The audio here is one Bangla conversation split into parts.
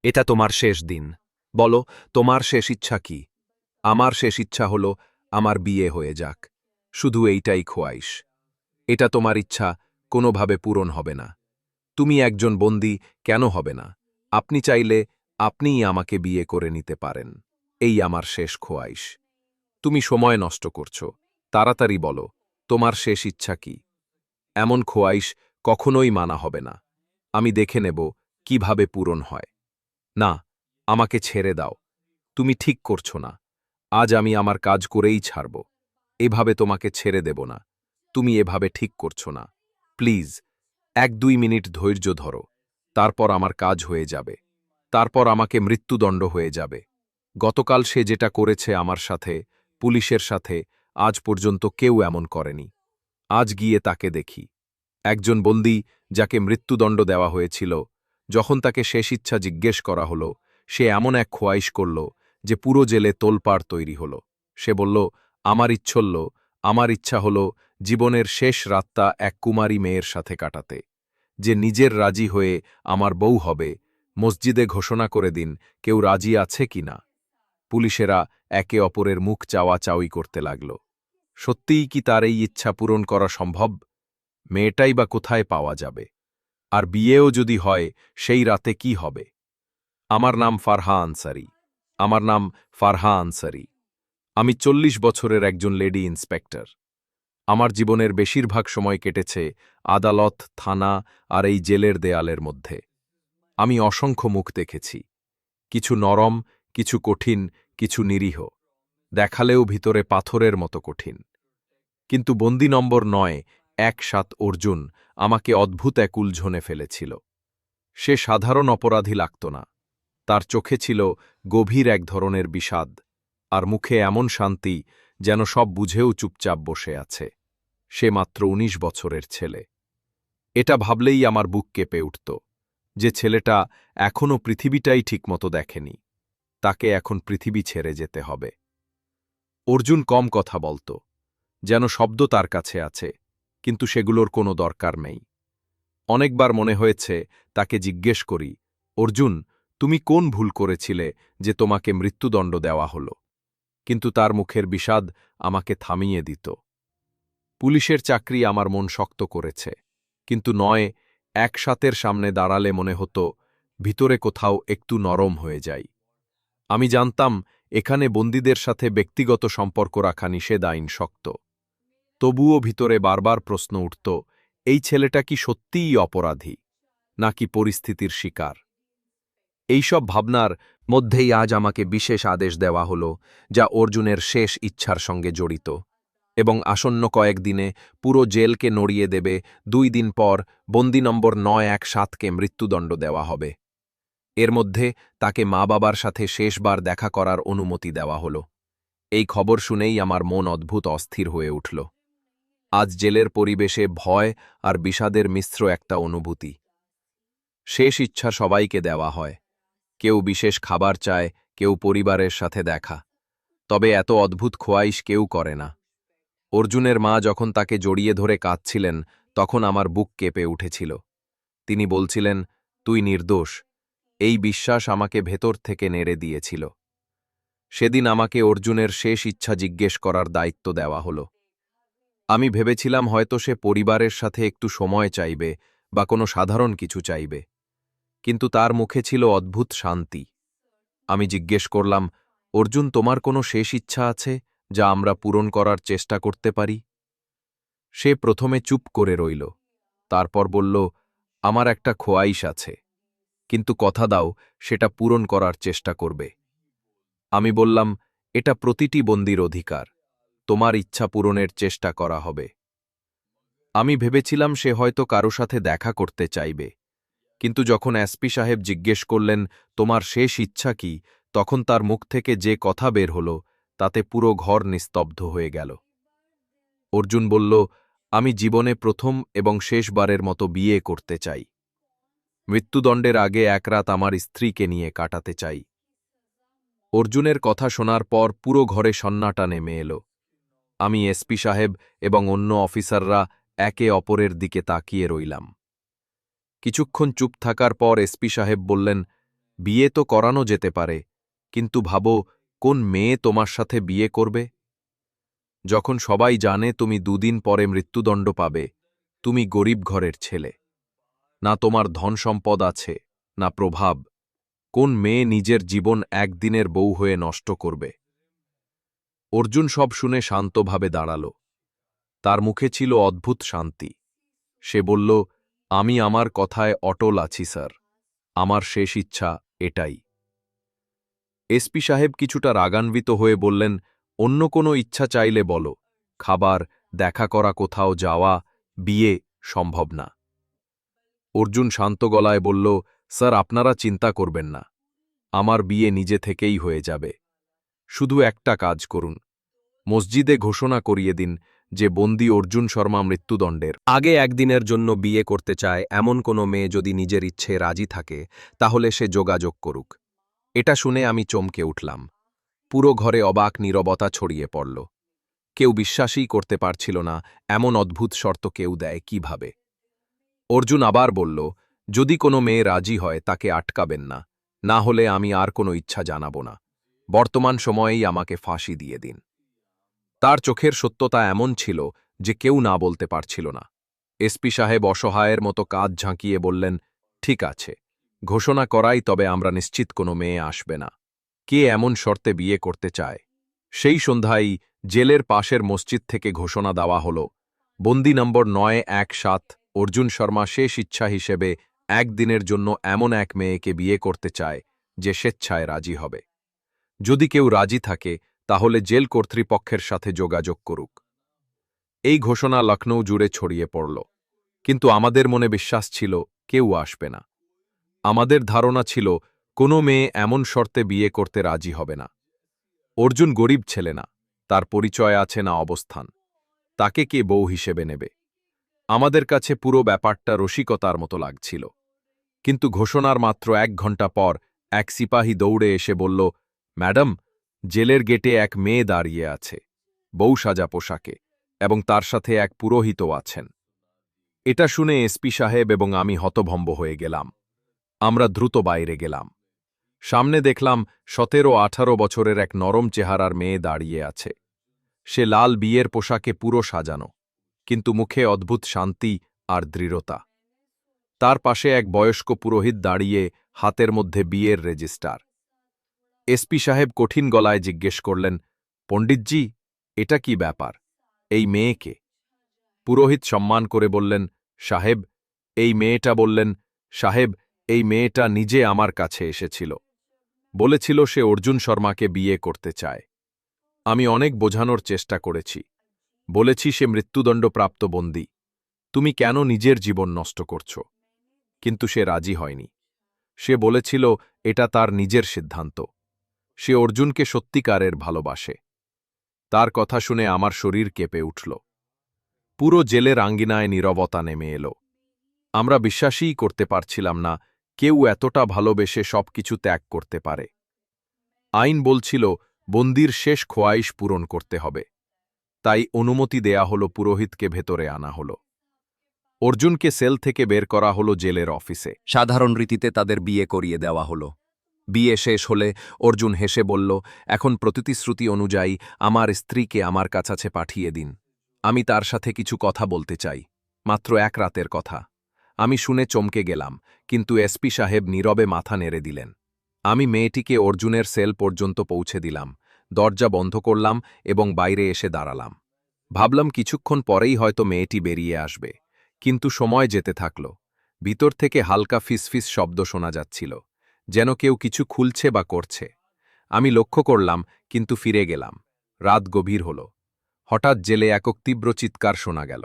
এটা তোমার শেষ দিন। বলো, তোমার শেষ ইচ্ছা কি? আমার শেষ ইচ্ছা হলো আমার বিয়ে হয়ে যাক। শুধু এইটাই খোয়াইশ। এটা তোমার ইচ্ছা কোনোভাবে পূরণ হবে না। তুমি একজন বন্দী, কেন হবে না? আপনি চাইলে আপনিই আমাকে বিয়ে করে নিতে পারেন। এই আমার শেষ খোয়াইশ। তুমি সময় নষ্ট করছো। তাড়াতাড়ি বলো, তোমার শেষ ইচ্ছা কি? এমন খোয়াইশ কখনোই মানা হবে না। আমি দেখে নেব কিভাবে পূরণ হয়। না, আমাকে ছেড়ে দাও। তুমি ঠিক করছো না। আজ আমি আমার কাজ করেই ছাড়ব। এভাবে তোমাকে ছেড়ে দেব না। তুমি এভাবে ঠিক করছো না। প্লিজ, ১-২ মিনিট ধৈর্য ধরো। তারপর আমার কাজ হয়ে যাবে। তারপর আমাকে মৃত্যুদণ্ড হয়ে যাবে। গতকাল সে যেটা করেছে আমার সাথে, পুলিশের সাথে, আজ পর্যন্ত কেউ এমন করেনি। আজ গিয়ে তাকে দেখি। একজন বন্দী যাকে মৃত্যুদণ্ড দেওয়া হয়েছিল, যখন তাকে শেষ ইচ্ছা জিজ্ঞেস করা হলো, সে এমন এক খোয়াইশ করল যে পুরো জেলে তোলপাড় তৈরি হল। সে বলল, আমার ইচ্ছা হল জীবনের শেষ রাতটা এক কুমারী মেয়ের সাথে কাটাতে, যে নিজের রাজি হয়ে আমার বউ হবে। মসজিদে ঘোষণা করে দিন কেউ রাজি আছে কি না। পুলিশেরা একে অপরের মুখ চাওয়াচাওয়ি করতে লাগল। সত্যিই কি তার এই ইচ্ছা পূরণ করা সম্ভব? মেয়েটাই বা কোথায় পাওয়া যাবে? আর বিয়েও যদি হয়, সেই রাতে কি হবে? আমার নাম ফারহা আনসারি। আমার নাম ফারহা আনসারি। আমি ৪০ বছরের একজন লেডি ইন্সপেক্টর। আমার জীবনের বেশিরভাগ সময় কেটেছে আদালত, থানা আর এই জেলের দেয়ালের মধ্যে। আমি অসংখ্য মুখ দেখেছি। কিছু নরম, কিছু কঠিন, কিছু নিরীহ। দেখালেও ভিতরে পাথরের মতো কঠিন। কিন্তু বন্দি নম্বর ৯-১-৭ অর্জুন আমাকে অদ্ভুত এক উলঝনে ফেলেছিল। সে সাধারণ অপরাধী লাগত না। তার চোখে ছিল গভীর এক ধরনের বিষাদ, আর মুখে এমন শান্তি যেন সব বুঝেও চুপচাপ বসে আছে। সে মাত্র ১৯ বছরের ছেলে। এটা ভাবলেই আমার বুক কেঁপে উঠত, যে ছেলেটা এখনও পৃথিবীটাই ঠিকমতো দেখেনি। তাকে এখন পৃথিবী ছেড়ে যেতে হবে। অর্জুন কম কথা বলত, যেন শব্দ তার কাছে আছে, কিন্তু সেগুলোর কোনো দরকার নেই। অনেকবার মনে হয়েছে তাকে জিজ্ঞেস করি, অর্জুন, তুমি কোন ভুল করেছিলে যে তোমাকে মৃত্যুদণ্ড দেওয়া হলো? কিন্তু তার মুখের বিষাদ আমাকে থামিয়ে দিত। পুলিশের চাকরি আমার মন শক্ত করেছে, কিন্তু ৯-১-৭ সামনে দাঁড়ালে মনে হতো ভিতরে কোথাও একটু নরম হয়ে যাই। আমি জানতাম এখানে বন্দীদের সাথে ব্যক্তিগত সম্পর্ক রাখা নিষেধ, আইন শক্ত। তবুও ভিতরে বারবার প্রশ্ন উঠত, এই ছেলেটা কি সত্যিই অপরাধী, নাকি পরিস্থিতির শিকার? এইসব ভাবনার মধ্যেই আজ আমাকে বিশেষ আদেশ দেওয়া হলো, যা অর্জুনের শেষ ইচ্ছার সঙ্গে জড়িত, এবং আসন্ন কয়েকদিনে পুরো জেলকে নড়িয়ে দেবে। ২ দিন পর বন্দি নম্বর ৯-১-৭কে মৃত্যুদণ্ড দেওয়া হবে। এর মধ্যে তাকে মা-বাবার সাথে শেষবার দেখা করার অনুমতি দেওয়া হলো। এই খবর শুনেই আমার মন অদ্ভুত অস্থির হয়ে উঠল। আজ জেলের পরিবেশে ভয় আর বিষাদের মিশ্র একটা অনুভূতি। শেষ ইচ্ছা সবাইকে দেওয়া হয়। কেউ বিশেষ খাবার চায়, কেউ পরিবারের সাথে দেখা। তবে এত অদ্ভুত খোয়াইশ কেউ করে না। অর্জুনের মা যখন তাকে জড়িয়ে ধরে কাঁদছিলেন, তখন আমার বুক কেঁপে উঠেছিল। তিনি বলছিলেন, তুই নির্দোষ। এই বিশ্বাস আমাকে ভেতর থেকে নেড়ে দিয়েছিল। সেদিন আমাকে অর্জুনের শেষ ইচ্ছা জিজ্ঞেস করার দায়িত্ব দেওয়া হলো। আমি ভেবেছিলাম হয়তো সে পরিবারের সাথে একটু সময় চাইবে বা কোনো সাধারণ কিছু চাইবে, কিন্তু তার মুখে ছিল অদ্ভুত শান্তি। আমি জিজ্ঞেস করলাম, অর্জুন, তোমার কোনো শেষ ইচ্ছা আছে যা আমরা পূরণ করার চেষ্টা করতে পারি? সে প্রথমে চুপ করে রইল, তারপর বলল, আমার একটা খোয়াইশ আছে, কিন্তু কথা দাও সেটা পূরণ করার চেষ্টা করবে। আমি বললাম, এটা প্রতিটি বন্দীর অধিকার। তোমার ইচ্ছা পূরণের চেষ্টা করা হবে। আমি ভেবেছিলাম সে হয়তো কারো সাথে দেখা করতে চাইবে, কিন্তু যখন এসপি সাহেব জিজ্ঞেস করলেন, তোমার শেষ ইচ্ছা কি, তখন তার মুখ থেকে যে কথা বের হল, তাতে পুরো ঘর নিস্তব্ধ হয়ে গেল। অর্জুন বলল, আমি জীবনে প্রথম এবং শেষবারের মতো বিয়ে করতে চাই। মৃত্যুদণ্ডের আগে এক রাত আমার স্ত্রীকে নিয়ে কাটাতে চাই। অর্জুনের কথা শোনার পর পুরো ঘরে সন্নাটা নেমে এলো। আমি এসপি সাহেব এবং অন্য অফিসাররা একে অপরের দিকে তাকিয়ে রইলাম। কিছুক্ষণ চুপ থাকার পর এসপি সাহেব বললেন, বিয়ে তো করানো যেতে পারে, কিন্তু ভাবো কোন মেয়ে তোমার সাথে বিয়ে করবে? যখন সবাই জানে তুমি দুদিন পরে মৃত্যুদণ্ড পাবে, তুমি গরিব ঘরের ছেলে, না তোমার ধন সম্পদ আছে, না প্রভাব, কোন মেয়ে নিজের জীবন একদিনের বউ হয়ে নষ্ট করবে? অর্জুন সব শুনে শান্তভাবে দাঁড়াল। তার মুখে ছিল অদ্ভুত শান্তি। সে বলল, আমি আমার কথায় অটল আছি স্যার, আমার শেষ ইচ্ছা এটাই। এসপি সাহেব কিছুটা রাগান্বিত হয়ে বললেন, অন্য কোনো ইচ্ছা চাইলে বলো, খাবার, দেখা করা, কোথাও যাওয়া, বিয়ে সম্ভব না। অর্জুন শান্ত গলায় বলল, স্যার আপনারা চিন্তা করবেন না, আমার বিয়ে নিজে থেকেই হয়ে যাবে। শুধু একটা কাজ করুন, মসজিদে ঘোষণা করিয়ে দিন যে বন্দী অর্জুন শর্মা মৃত্যুদণ্ডের আগে একদিনের জন্য বিয়ে করতে চায় এমন কোনো মেয়ে যদি নিজের ইচ্ছে রাজি থাকে, তাহলে সে যোগাযোগ করুক। এটা শুনে আমি চমকে উঠলাম। পুরো ঘরে অবাক নীরবতা ছড়িয়ে পড়ল। কেউ বিশ্বাসই করতে পারছিল না এমন অদ্ভুত শর্ত কেউ দেয় কিভাবে। অর্জুন আবার বলল, যদি কোনো মেয়ে রাজি হয় তাকে আটকাবেন না, না হলে আমি আর কোনো ইচ্ছা জানাব না। বর্তমান সময়েই আমাকে ফাঁসি দিয়ে দিন। তার চোখের সত্যতা এমন ছিল যে কেউ না বলতে পারছিল না। এসপি সাহেব অসহায়ের মতো কাঁধ ঝাঁকিয়ে বললেন, ঠিক আছে, ঘোষণা করাই, তবে আমরা নিশ্চিত কোনো মেয়ে আসবে না। কে এমন শর্তে বিয়ে করতে চায়? সেই সন্ধ্যায় জেলের পাশের মসজিদ থেকে ঘোষণা দেওয়া হল, বন্দি নম্বর 917 অর্জুন শর্মা শেষ ইচ্ছা হিসেবে একদিনের জন্য এমন এক মেয়েকে বিয়ে করতে চায় যে স্বেচ্ছায় রাজি হবে। যদি কেউ রাজি থাকে তাহলে জেল কর্তৃপক্ষের সাথে যোগাযোগ করুক। এই ঘোষণা লখনৌ জুড়ে ছড়িয়ে পড়ল, কিন্তু আমাদের মনে বিশ্বাস ছিল কেউ আসবে না। আমাদের ধারণা ছিল কোনো মেয়ে এমন শর্তে বিয়ে করতে রাজি হবে না। অর্জুন গরিব ছেলে না, তার পরিচয় আছে না অবস্থান, তাকে কে বউ হিসেবে নেবে? আমাদের কাছে পুরো ব্যাপারটা রসিকতার মতো লাগছিল। কিন্তু ঘোষণার মাত্র 1 ঘণ্টা পর এক সিপাহী দৌড়ে এসে বলল, ম্যাডাম, জেলের গেটে এক মেয়ে দাঁড়িয়ে আছে, বউ সাজা পোশাকে, এবং তার সাথে এক পুরোহিতও আছেন। এটা শুনে এসপি সাহেব এবং আমি হতভম্ব হয়ে গেলাম। আমরা দ্রুত বাইরে গেলাম। সামনে দেখলাম 17-18 বছরের এক নরম চেহারার মেয়ে দাঁড়িয়ে আছে। সে লাল বিয়ের পোশাকে পুরো সাজানো, কিন্তু মুখে অদ্ভুত শান্তি আর দৃঢ়তা। তার পাশে এক বয়স্ক পুরোহিত দাঁড়িয়ে, হাতের মধ্যে বিয়ের রেজিস্টার। এসপি সাহেব কঠিন গলায় জিজ্ঞেস করলেন, পণ্ডিতজি, এটা কি ব্যাপার? এই মেয়েকে? পুরোহিত সম্মান করে বললেন, সাহেব, এই মেয়েটা বললেন, সাহেব, এই মেয়েটা নিজে আমার কাছে এসেছিল। বলেছিল সে অর্জুন শর্মাকে বিয়ে করতে চায়। আমি অনেক বোঝানোর চেষ্টা করেছি। বলেছি সে মৃত্যুদণ্ডপ্রাপ্ত বন্দী। তুমি কেন নিজের জীবন নষ্ট করছ? কিন্তু সে রাজি হয়নি। সে বলেছিল এটা তার নিজের সিদ্ধান্ত। সে অর্জুনকে সত্যিকারের ভালোবাসে। তার কথা শুনে আমার শরীর কেঁপে উঠল। পুরো জেলের আঙ্গিনায় নীরবতা নেমে এলো। আমরা বিশ্বাসই করতে পারছিলাম না কেউ এতটা ভালোবেসে সবকিছু ত্যাগ করতে পারে। আইন বলছিল বন্দির শেষ খোয়াইশ পূরণ করতে হবে। তাই অনুমতি দেয়া হলো, পুরোহিতকে ভেতরে আনা হলো। অর্জুনকে সেল থেকে বের করা হলো জেলের অফিসে। সাধারণ রীতিতে তাদের বিয়ে করিয়ে দেওয়া হলো। বিয়ে শেষ হলে অর্জুন হেসে বলল, এখন প্রতিশ্রুতি অনুযায়ী আমার স্ত্রীকে আমার কাছে পাঠিয়ে দিন। আমি তার সাথে কিছু কথা বলতে চাই, মাত্র 1 রাতের কথা। আমি শুনে চমকে গেলাম, কিন্তু এসপি সাহেব নীরবে মাথা নেড়ে দিলেন। আমি মেয়েটিকে অর্জুনের সেল পর্যন্ত পৌঁছে দিলাম, দরজা বন্ধ করলাম এবং বাইরে এসে দাঁড়ালাম। ভাবলাম কিছুক্ষণ পরেই হয়তো মেয়েটি বেরিয়ে আসবে, কিন্তু সময় যেতে থাকল। ভিতর থেকে হালকা ফিসফিস শব্দ শোনা যাচ্ছিল, যেন কেউ কিছু খুলছে বা করছে। আমি লক্ষ্য করলাম, কিন্তু ফিরে গেলাম। রাত গভীর হল। হঠাৎ জেলে একক তীব্র চিৎকার শোনা গেল।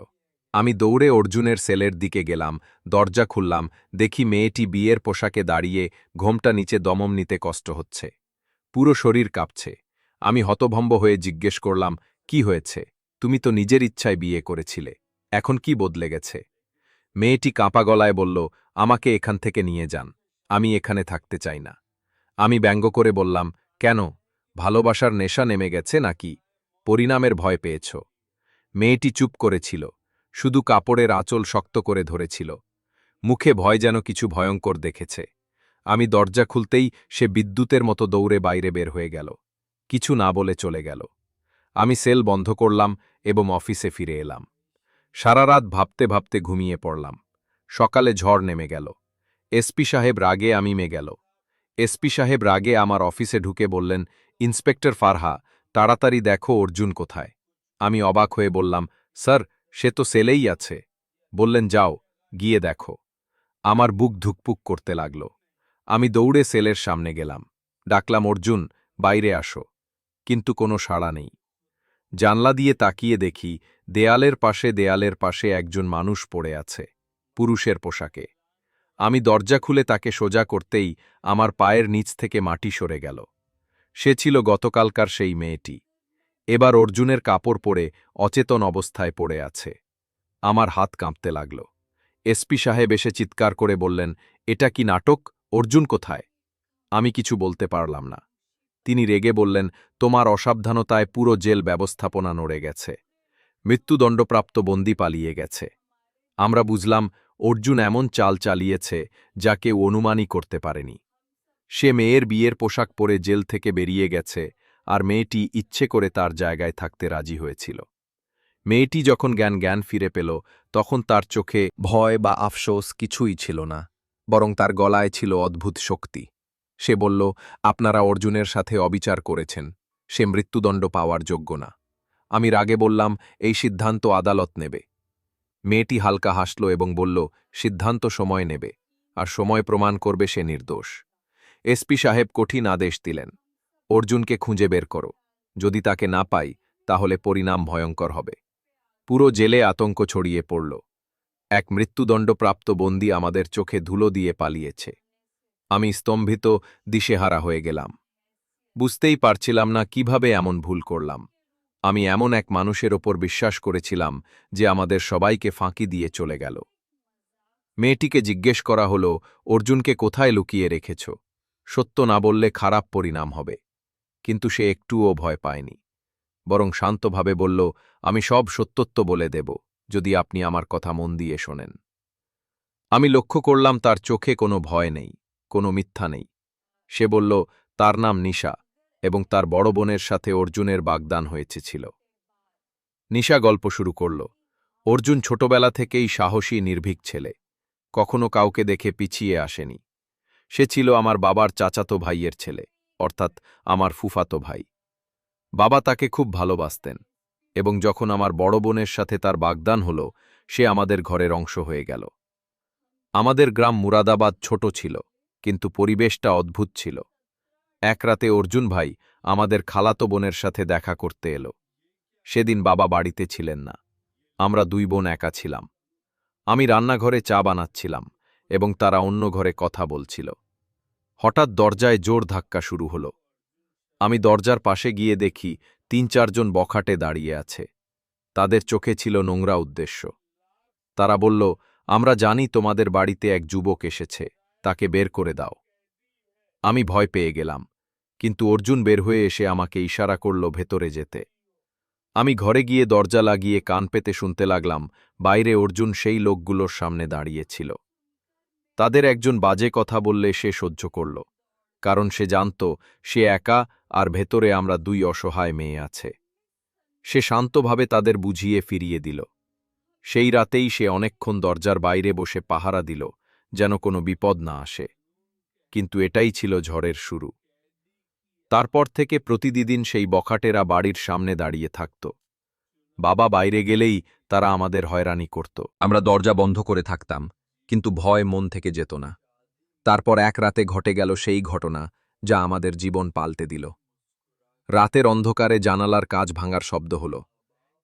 আমি দৌড়ে অর্জুনের সেলের দিকে গেলাম, দরজা খুললাম, দেখি মেয়েটি বিয়ের পোশাকে দাঁড়িয়ে, ঘোমটা নিচে দমম নিতে কষ্ট হচ্ছে। পুরো শরীর কাঁপছে। আমি হতভম্ব হয়ে জিজ্ঞেস করলাম, কি হয়েছে? তুমি তো নিজের ইচ্ছায় বিয়ে করেছিলে, এখন কি বদলে গেছে? মেয়েটি কাঁপা গলায় বলল, আমাকে এখান থেকে নিয়ে যান, আমি এখানে থাকতে চাই না। আমি ব্যঙ্গ করে বললাম, কেন? ভালোবাসার নেশা নেমে গেছে নাকি? পরিণামের ভয় পেয়েছ? মেয়েটি চুপ করেছিল, শুধু কাপড়ের আঁচল শক্ত করে ধরেছিল। মুখে ভয় যেন কিছু ভয়ঙ্কর দেখেছে। আমি দরজা খুলতেই সে বিদ্যুতের মতো দৌড়ে বাইরে বের হয়ে গেল। কিছু না বলে চলে গেল। আমি সেল বন্ধ করলাম এবং অফিসে ফিরে এলাম। সারা রাত ভাবতে ভাবতে ঘুমিয়ে পড়লাম। সকালে ঝড় নেমে গেল। এসপি সাহেব রাগে এসপি সাহেব রাগে আমার অফিসে ঢুকে বললেন, ইন্সপেক্টর ফারহা, তাড়াতাড়ি দেখো অর্জুন কোথায়। আমি অবাক হয়ে বললাম, স্যার, সে তো সেলেই আছে। বললেন, যাও, গিয়ে দেখো। আমার বুক ধুকপুক করতে লাগল। আমি দৌড়ে সেলের সামনে গেলাম। ডাকলাম, অর্জুন, বাইরে আসো। কিন্তু কোনো সাড়া নেই। জানলা দিয়ে তাকিয়ে দেখি দেয়ালের পাশে একজন মানুষ পড়ে আছে, পুরুষের পোশাকে। আমি দরজা খুলে তাকে সোজা করতেই আমার পায়ের নিচ থেকে মাটি সরে গেল। সে ছিল গতকালকার সেই মেয়েটি। এবার অর্জুনের কাপড় পরে অচেতন অবস্থায় পড়ে আছে। আমার হাত কাঁপতে লাগল। এসপি সাহেব এসে চিৎকার করে বললেন, এটা কি নাটক? অর্জুন কোথায়? আমি কিছু বলতে পারলাম না। তিনি রেগে বললেন, তোমার অসাবধানতায় পুরো জেল ব্যবস্থাপনা নড়ে গেছে। মৃত্যুদণ্ডপ্রাপ্ত বন্দী পালিয়ে গেছে। আমরা বুঝলাম অর্জুন এমন চাল চালিয়েছে যা কেউ অনুমানই করতে পারেনি। সে মেয়ের বিয়ের পোশাক পরে জেল থেকে বেরিয়ে গেছে, আর মেয়েটি ইচ্ছে করে তার জায়গায় থাকতে রাজি হয়েছিল। মেয়েটি যখন জ্ঞান ফিরে পেল, তখন তার চোখে ভয় বা আফসোস কিছুই ছিল না, বরং তার গলায় ছিল অদ্ভুত শক্তি। সে বলল, আপনারা অর্জুনের সাথে অবিচার করেছেন। সে মৃত্যুদণ্ড পাওয়ার যোগ্য না। আমি রাগে বললাম, এই সিদ্ধান্ত আদালত নেবে। মেয়েটি হালকা হাসল এবং বলল, সিদ্ধান্ত সময় নেবে, আর সময় প্রমাণ করবে সে নির্দোষ। এসপি সাহেব কঠিন আদেশ দিলেন, অর্জুনকে খুঁজে বের করো। যদি তাকে না পাই, তাহলে পরিণাম ভয়ঙ্কর হবে। পুরো জেলে আতঙ্ক ছড়িয়ে পড়ল। এক মৃত্যুদণ্ডপ্রাপ্ত বন্দী আমাদের চোখে ধুলো দিয়ে পালিয়েছে। আমি স্তম্ভিত, দিশেহারা হয়ে গেলাম। বুঝতেই পারছিলাম না কিভাবে এমন ভুল করলাম। আমি এমন এক মানুষের ওপর বিশ্বাস করেছিলাম যে আমাদের সবাইকে ফাঁকি দিয়ে চলে গেল। মেয়েটিকে জিজ্ঞেস করা হলো, অর্জুনকে কোথায় লুকিয়ে রেখেছ? সত্য না বললে খারাপ পরিণাম হবে। কিন্তু সে একটুও ভয় পায়নি, বরং শান্তভাবে বলল, আমি সব সত্যত্ব বলে দেব, যদি আপনি আমার কথা মন দিয়ে শোনেন। আমি লক্ষ্য করলাম তার চোখে কোনো ভয় নেই, কোনো মিথ্যা নেই। সে বলল, তার নাম নিশা, এবং তার বড় বোনের সাথে অর্জুনের বাগদান হয়েছিল। নিশা গল্প শুরু করল। অর্জুন ছোটবেলা থেকেই সাহসী, নির্ভীক ছেলে। কখনো কাউকে দেখে পিছিয়ে আসেনি। সে ছিল আমার বাবার চাচাতো ভাইয়ের ছেলে, অর্থাৎ আমার ফুফাতো ভাই। বাবা তাকে খুব ভালোবাসতেন, এবং যখন আমার বড় বোনের সাথে তার বাগদান হল, সে আমাদের ঘরের অংশ হয়ে গেল। আমাদের গ্রাম মুরাদাবাদ ছোট ছিল, কিন্তু পরিবেশটা অদ্ভুত ছিল। এক রাতে অর্জুন ভাই আমাদের খালাতো বোনের সাথে দেখা করতে এলো। সেদিন বাবা বাড়িতে ছিলেন না। আমরা দুই বোন একা ছিলাম। আমি রান্নাঘরে চা বানাচ্ছিলাম, এবং তারা অন্য ঘরে কথা বলছিল। হঠাৎ দরজায় জোর ধাক্কা শুরু হলো। আমি দরজার পাশে গিয়ে দেখি ৩-৪ জন বখাটে দাঁড়িয়ে আছে। তাদের চোখে ছিল নোংরা উদ্দেশ্য। তারা বলল, আমরা জানি তোমাদের বাড়িতে এক যুবক এসেছে, তাকে বের করে দাও। আমি ভয় পেয়ে গেলাম, কিন্তু অর্জুন বের হয়ে এসে আমাকে ইশারা করল ভেতরে যেতে। আমি ঘরে গিয়ে দরজা লাগিয়ে কান পেতে শুনতে লাগলাম, বাইরে অর্জুন সেই লোকগুলোর সামনে দাঁড়িয়েছিল। তাদের একজন বাজে কথা বললে সে সহ্য করল, কারণ সে জানত সে একা, আর ভেতরে আমরা দুই অসহায় মেয়ে আছে। সে শান্তভাবে তাদের বুঝিয়ে ফিরিয়ে দিল। সেই রাতেই সে অনেকক্ষণ দরজার বাইরে বসে পাহারা দিল, যেন কোনো বিপদ না আসে। কিন্তু এটাই ছিল ঝড়ের শুরু। তারপর থেকে প্রতিদিন সেই বখাটেরা বাড়ির সামনে দাঁড়িয়ে থাকত। বাবা বাইরে গেলেই তারা আমাদের হয়রানি করত। আমরা দরজা বন্ধ করে থাকতাম, কিন্তু ভয় মন থেকে যেত না। তারপর এক রাতে ঘটে গেল সেই ঘটনা যা আমাদের জীবন পাল্টে দিল। রাতের অন্ধকারে জানালার কাঁচ ভাঙার শব্দ হল।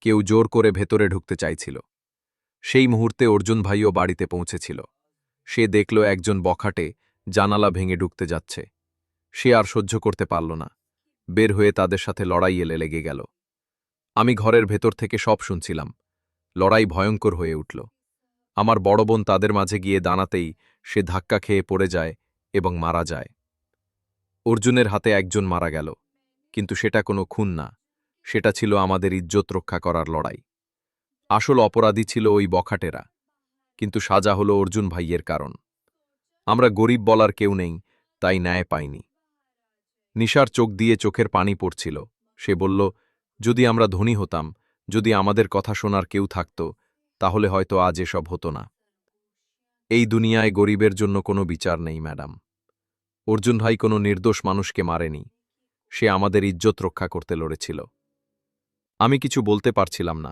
কেউ জোর করে ভেতরে ঢুকতে চাইছিল। সেই মুহূর্তে অর্জুন ভাইও বাড়িতে পৌঁছেছিল। সে দেখল একজন বখাটে জানালা ভেঙে ঢুকতে যাচ্ছে। সে আর সহ্য করতে পারল না। বের হয়ে তাদের সাথে লড়াইয়ে লেগে গেল। আমি ঘরের ভেতর থেকে সব শুনছিলাম। লড়াই ভয়ঙ্কর হয়ে উঠল। আমার বড় বোন তাদের মাঝে গিয়ে দাঁড়াতেই সে ধাক্কা খেয়ে পড়ে যায় এবং মারা যায়। অর্জুনের হাতে একজন মারা গেল, কিন্তু সেটা কোনো খুন না, সেটা ছিল আমাদের ইজ্জত রক্ষা করার লড়াই। আসল অপরাধী ছিল ওই বখাটেরা, কিন্তু সাজা হলো অর্জুন ভাইয়ের কারণ। আমরা গরিব বলার কেউ নেই, তাই ন্যায় পাইনি। নিশার চোখ দিয়ে চোখের পানি পড়ছিল। সে বলল, যদি আমরা ধনী হতাম, যদি আমাদের কথা শোনার কেউ থাকত, তাহলে হয়তো আজ এসব হতো না। এই দুনিয়ায় গরিবের জন্য কোনো বিচার নেই ম্যাডাম। অর্জুন ভাই কোনো নির্দোষ মানুষকে মারেনি। সে আমাদের ইজ্জত রক্ষা করতে লড়েছিল। আমি কিছু বলতে পারছিলাম না।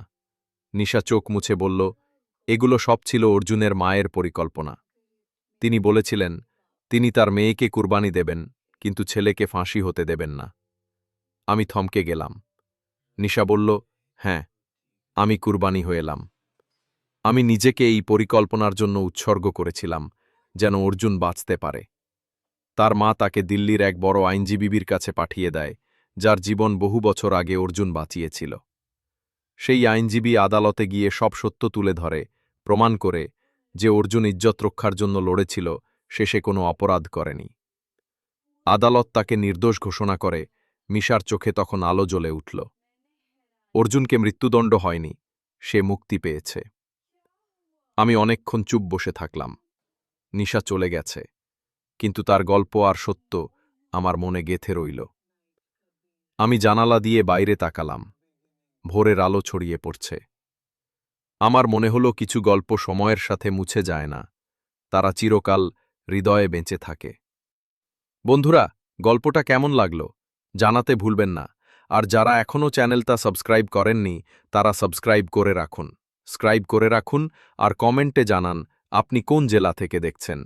নিশা চোখ মুছে বলল, এগুলো সব ছিল অর্জুনের মায়ের পরিকল্পনা। তিনি বলেছিলেন, তিনি তার মেয়েকে কুরবানি দেবেন, কিন্তু ছেলেকে ফাঁসি হতে দেবেন না। আমি থমকে গেলাম। নিশা বলল, হ্যাঁ, আমি কুরবানি হয়েলাম। আমি নিজেকে এই পরিকল্পনার জন্য উৎসর্গ করেছিলাম, যেন অর্জুন বাঁচতে পারে। তার মা তাকে দিল্লির এক বড় আইনজীবীর কাছে পাঠিয়ে দেয়, যার জীবন বহু বছর আগে অর্জুন বাঁচিয়েছিল। সেই আইনজীবী আদালতে গিয়ে সব সত্য তুলে ধরে, প্রমাণ করে যে অর্জুন ইজ্জত রক্ষার জন্য লড়েছিল, সে কোনো অপরাধ করেনি। আদালত তাকে নির্দোষ ঘোষণা করে। মিশার চোখে তখন আলো জ্বলে উঠল। অর্জুনকে মৃত্যুদণ্ড হয়নি, সে মুক্তি পেয়েছে। আমি অনেকক্ষণ চুপ বসে থাকলাম। নিশা চলে গেছে, কিন্তু তার গল্প আর সত্য আমার মনে গেঁথে রইল। আমি জানালা দিয়ে বাইরে তাকালাম। ভোরের আলো ছড়িয়ে পড়ছে। আমার মনে হলো কিছু গল্প সময়ের সাথে মুছে যায় না, তারা চিরকাল হৃদয়ে বেঁচে থাকে। বন্ধুরা, গল্পটা কেমন লাগলো জানাতে ভুলবেন না। আর যারা এখনও চ্যানেলটা সাবস্ক্রাইব করেননি, তারা সাবস্ক্রাইব করে রাখুন আর কমেন্টে জানান আপনি কোন জেলা থেকে দেখছেন।